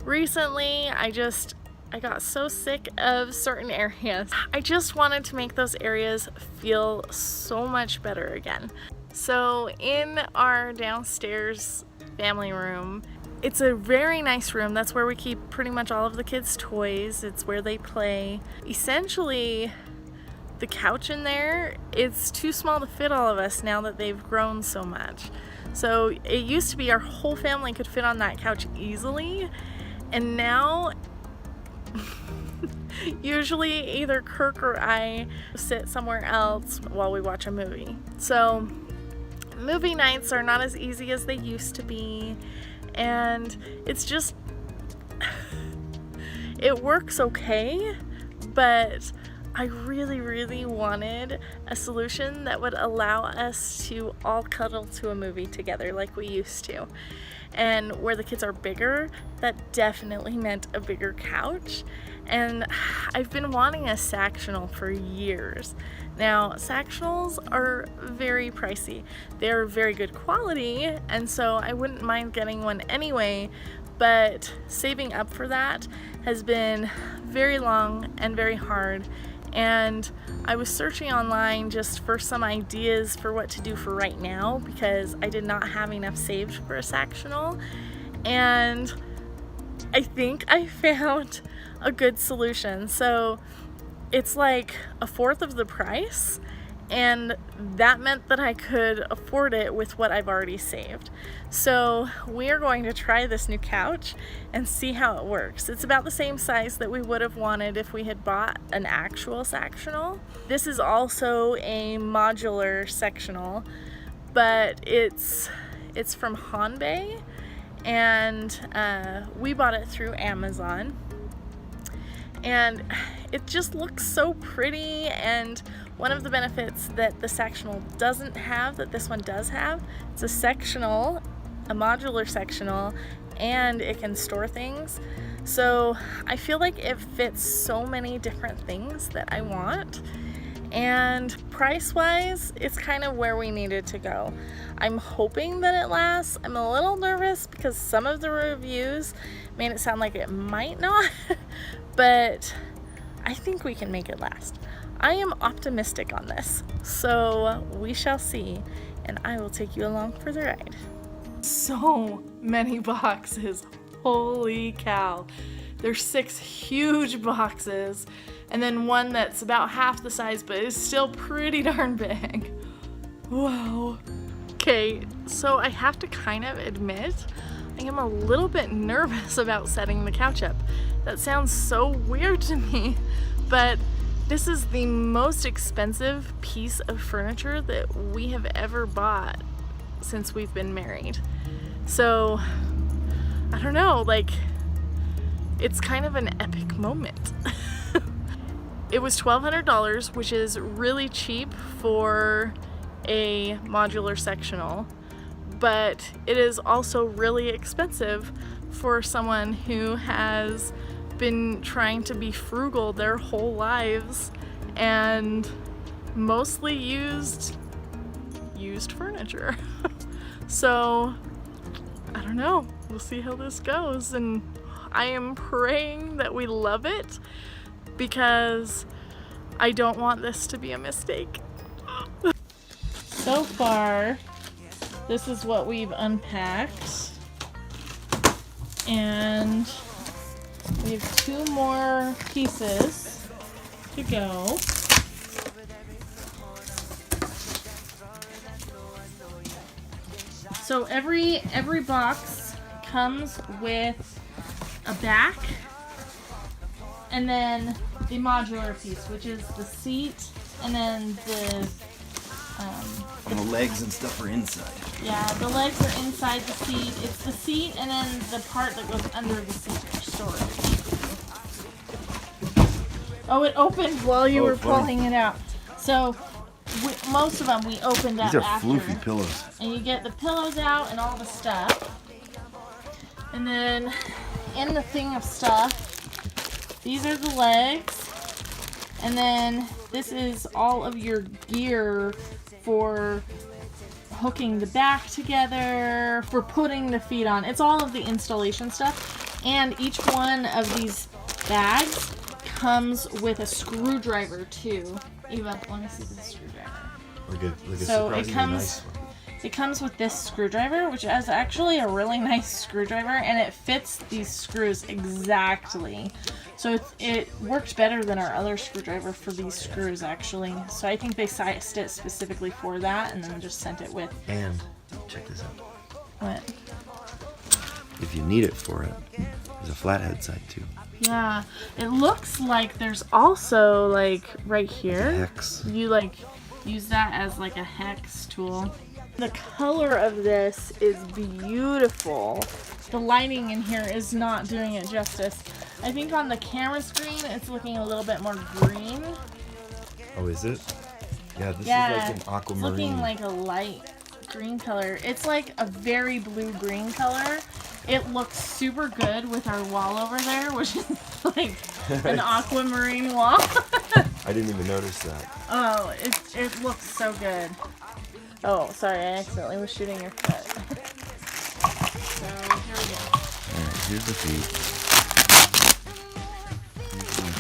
recently I got so sick of certain areas. I just wanted to make those areas feel so much better again. So in our downstairs family room, it's a very nice room. That's where we keep pretty much all of the kids' toys. It's where they play. Essentially, the couch in there, it's too small to fit all of us now that they've grown so much. So it used to be our whole family could fit on that couch easily, and now usually either Kirk or I sit somewhere else while we watch a movie. So movie nights are not as easy as they used to be, and it's just it works okay, but I really wanted a solution that would allow us to all cuddle to a movie together like we used to. And where the kids are bigger, that definitely meant a bigger couch. And I've been wanting a Sectional for years. Now, Sectionals are very pricey. They're very good quality, and so I wouldn't mind getting one anyway, but saving up for that has been very long and very hard. And I was searching online just for some ideas for what to do for right now, because I did not have enough saved for a Sectional, and I think I found a good solution. So it's like a fourth of the price, and that meant that I could afford it with what I've already saved. So we are going to try this new couch and see how it works. It's about the same size that we would have wanted if we had bought an actual Sectional. This is also a modular Sectional, but it's from Honbay, and we bought it through Amazon. And it just looks so pretty, and one of the benefits that the Sectional doesn't have that this one does have, it's a Sectional, a modular Sectional, and it can store things. So I feel like it fits so many different things that I want, and price-wise, it's kind of where we needed to go. I'm hoping that it lasts. I'm a little nervous because some of the reviews made it sound like it might not, but I think we can make it last. I am optimistic on this, so we shall see, and I will take you along for the ride. So many boxes, holy cow. There's 6 huge boxes, and then one that's about half the size, but is still pretty darn big. Wow. Okay, so I have to kind of admit, I am a little bit nervous about setting the couch up. That sounds so weird to me, but this is the most expensive piece of furniture that we have ever bought since we've been married. So, I don't know, like, it's kind of an epic moment. It was $1,200, which is really cheap for a modular Sectional, but it is also really expensive for someone who has been trying to be frugal their whole lives and mostly used furniture. So I don't know, we'll see how this goes, and I am praying that we love it because I don't want this to be a mistake. So far, this is what we've unpacked, and we have 2 more pieces to go. So every box comes with a back, and then the modular piece, which is the seat, and then the legs and stuff are inside. Yeah, the legs are inside the seat. It's the seat and then the part that goes under the seat for storage. Oh, it opened while you were pulling it out. So most of them we opened up after. These are after. floofy pillows. And you get the pillows out and all the stuff. And then in the thing of stuff, these are the legs. And then this is all of your gear for hooking the back together, for putting the feet on. It's all of the installation stuff. And each one of these bags comes with a screwdriver too. Eva, let me see the screwdriver. Like a So surprisingly nice one. it comes with this screwdriver, which is actually a really nice screwdriver, and it fits these screws exactly. So it worked better than our other screwdriver for these screws, actually. So I think they sized it specifically for that, and then just sent it with. And check this out. What? If you need it for it, there's a flathead side too. Yeah, it looks like there's also like right here. Hex. You like use that as like a hex tool. The color of this is beautiful. The lighting in here is not doing it justice. I think on the camera screen it's looking a little bit more green. Oh, is it? Yeah, this is like an aquamarine. It's looking like a light green color. It's like a very blue-green color. It looks super good with our wall over there, which is like an aquamarine wall. I didn't even notice that. Oh, it looks so good. Oh, sorry, I accidentally was shooting your foot. So, here we go. Alright, here's the feet.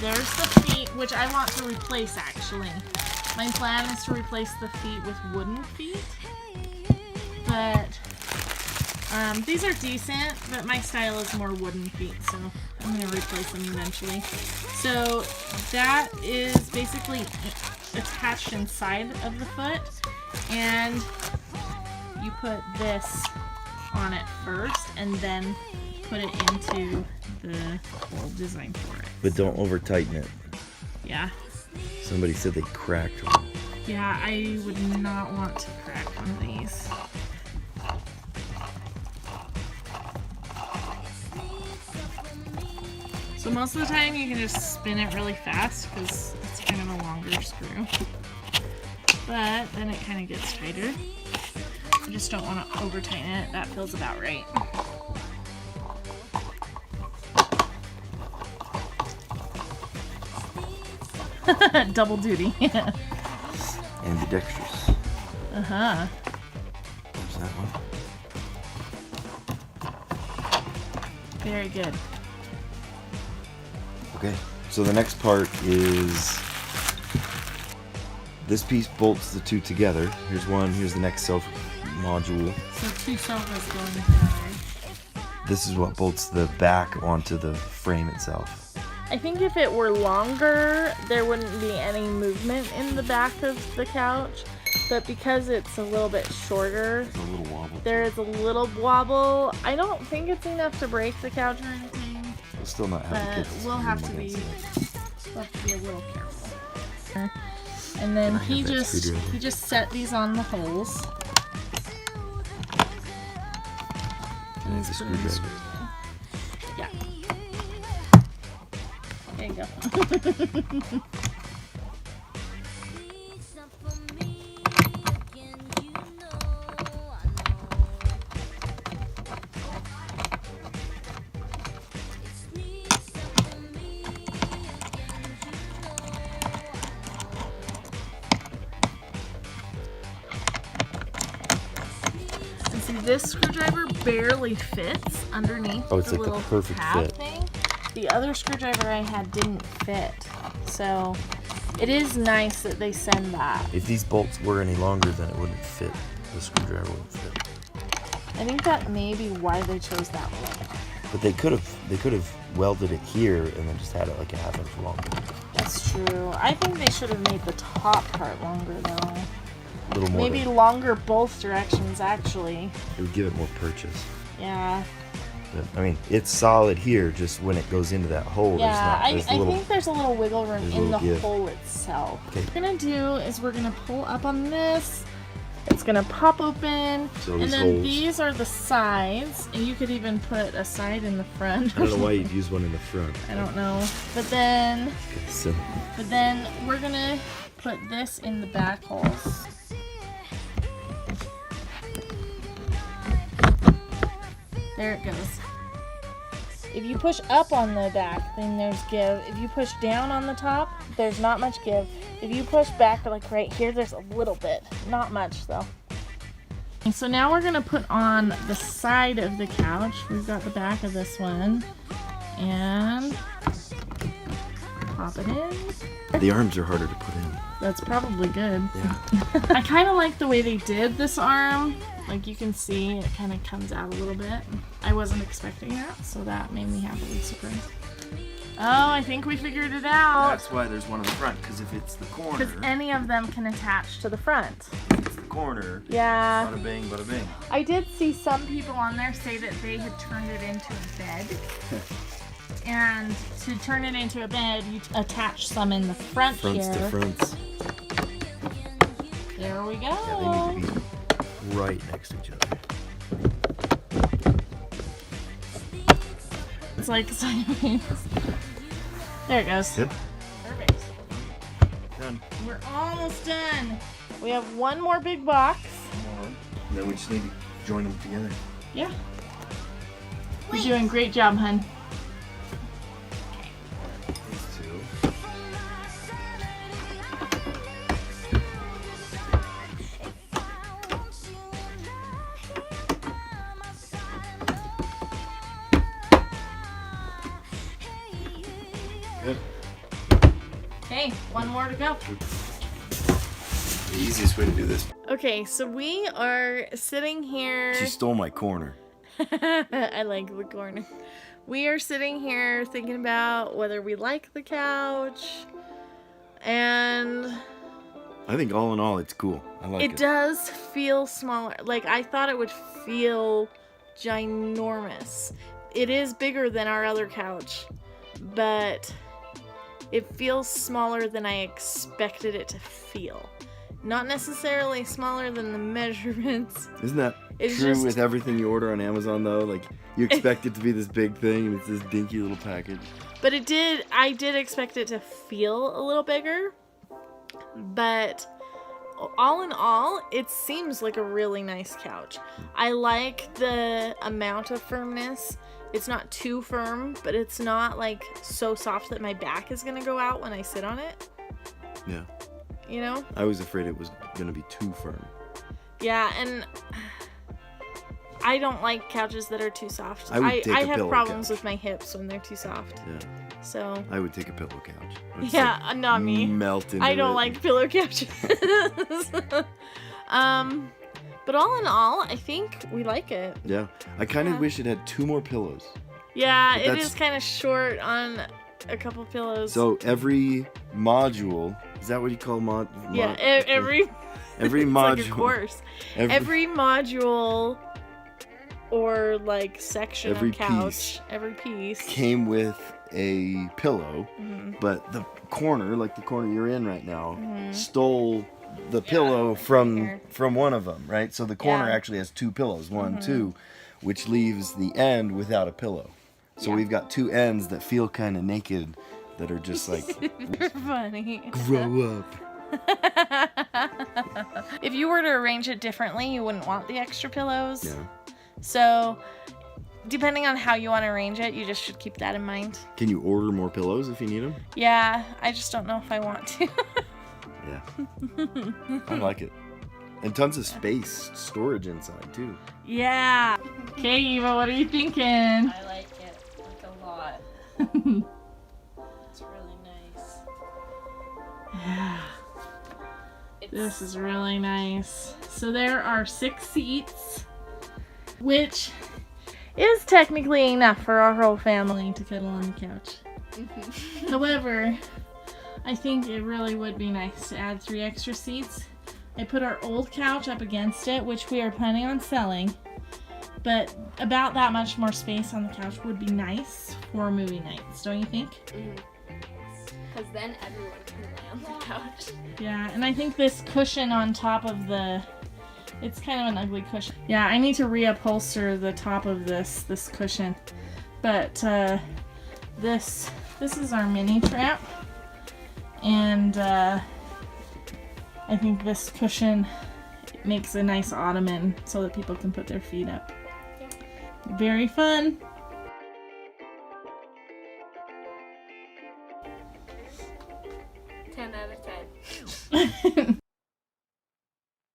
There's the feet, which I want to replace, actually. My plan is to replace the feet with wooden feet. But, these are decent, but my style is more wooden feet, so I'm going to replace them eventually. So, that is basically attached inside of the foot. And you put this on it first and then put it into the whole design for it. But don't over tighten it. Yeah. Somebody said they cracked one. Yeah, I would not want to crack one of these. So most of the time you can just spin it really fast because it's kind of a longer screw. But then it kind of gets tighter. I just don't want to over tighten it. That feels about right. Double duty. Ambidextrous. Uh-huh. There's that one. Very good. Okay, so the next part is this piece bolts the two together. Here's one, here's the next self module. So two sofas going together. This is what bolts the back onto the frame itself. I think if it were longer, there wouldn't be any movement in the back of the couch. But because it's a little bit shorter, There's a little wobble. there is a little wobble. I don't think it's enough to break the couch or anything. We'll still not have the But kids. we'll have to be a little careful. And then he just set these on the holes. Can I have the screwdriver? Yeah. There you go. This screwdriver barely fits underneath Oh, it's the like the little perfect tab fit. thing. The other screwdriver I had didn't fit, so it is nice that they send that. If these bolts were any longer, then it wouldn't fit. The screwdriver wouldn't fit. I think that may be why they chose that one. But they could have welded it here and then just had it like a half inch longer. That's true. I think they should have made the top part longer though. A little more. Maybe longer both directions actually. It would give it more purchase. Yeah. But, I mean, it's solid here. Just when it goes into that hole, Yeah, I there's a little. think there's a little wiggle room there's a in the little give. hole itself. Okay. What we're gonna do is we're gonna pull up on this. It's gonna pop open, So and these then holes. these are the sides, and you could even put a side in the front. I don't know why you'd use one in the front. I don't know, but then So we're gonna put this in the back holes. There it goes. If you push up on the back, then there's give. If you push down on the top, there's not much give. If you push back, like right here, there's a little bit. Not much, though. And so now we're going to put on the side of the couch. We've got the back of this one. And pop it in. The arms are harder to put in. That's probably good. Yeah. I kind of like the way they did this arm. Like you can see, it kind of comes out a little bit. I wasn't expecting that, so that made me happily surprised. Oh, I think we figured it out. That's why there's one in the front, because if it's the corner, Because any of them can attach to the front. if it's the corner, Yeah. bada bing, bada bing. I did see some people on there say that they had turned it into a bed. And to turn it into a bed, you attach some in the front Fronts here. to fronts. There we go. Yeah, they need to be right next to each other. It's like sideways. There it goes. Yep. Perfect. Done. We're almost done. We have one more big box. And then we just need to join them together. Yeah. You're doing a great job, hun. These two. Good. Okay, one more to go. The easiest way to do this. Okay, so we are sitting here. She stole my corner. I like the corner. We are sitting here thinking about whether we like the couch, and I think all in all, it's cool. I like it. it does feel smaller. Like I thought it would feel ginormous. It is bigger than our other couch, but it feels smaller than I expected it to feel. Not necessarily smaller than the measurements. Isn't that It's true just- with everything you order on Amazon though? Like you expect it to be this big thing and it's this dinky little package. But I did expect it to feel a little bigger. But all in all, it seems like a really nice couch. I like the amount of firmness. It's not too firm, but it's not like so soft that my back is gonna go out when I sit on it. Yeah. You know? I was afraid it was gonna be too firm. Yeah, and I don't like couches that are too soft. I would take I a have pillow problems couch. with my hips when they're too soft. Yeah. So I would take a pillow couch. It would yeah, just, not me. Melt into I don't it. like pillow couches. But all in all, I think we like it. Yeah. I kind of Yeah. wish it had 2 more pillows. Yeah, But it that's- is kind of short on a couple pillows. So every module, is that what you call yeah, every it's module? like a course. Every module or like section Every of couch, piece. every piece. came with a pillow, Mhm. but the corner, like the corner you're in right now, Mhm. stole the pillow from here. one of them, right? So the corner Yeah. actually has 2 pillows, one, Mhm. 2, which leaves the end without a pillow. So Yeah. we've got 2 ends that feel kind of naked, that are just like You're funny. grow up. If you were to arrange it differently, you wouldn't want the extra pillows. Yeah. So, depending on how you want to arrange it, you just should keep that in mind. Can you order more pillows if you need them? Yeah, I just don't know if I want to. Yeah. I like it. And tons of space, storage inside too. Yeah. Okay, Eva, what are you thinking? I like it like a lot. It's really nice. This is really nice. So there are 6 seats, which is technically enough for our whole family to cuddle on the couch. However, I think it really would be nice to add 3 extra seats. I put our old couch up against it, which we are planning on selling, but about that much more space on the couch would be nice for movie nights, don't you think? Because then everyone can lay on the couch. Yeah, and I think this cushion on top of the... It's kind of an ugly cushion. Yeah, I need to reupholster the top of this cushion. But this is our mini trap. And I think this cushion makes a nice ottoman so that people can put their feet up. Very fun. Ten out of 10.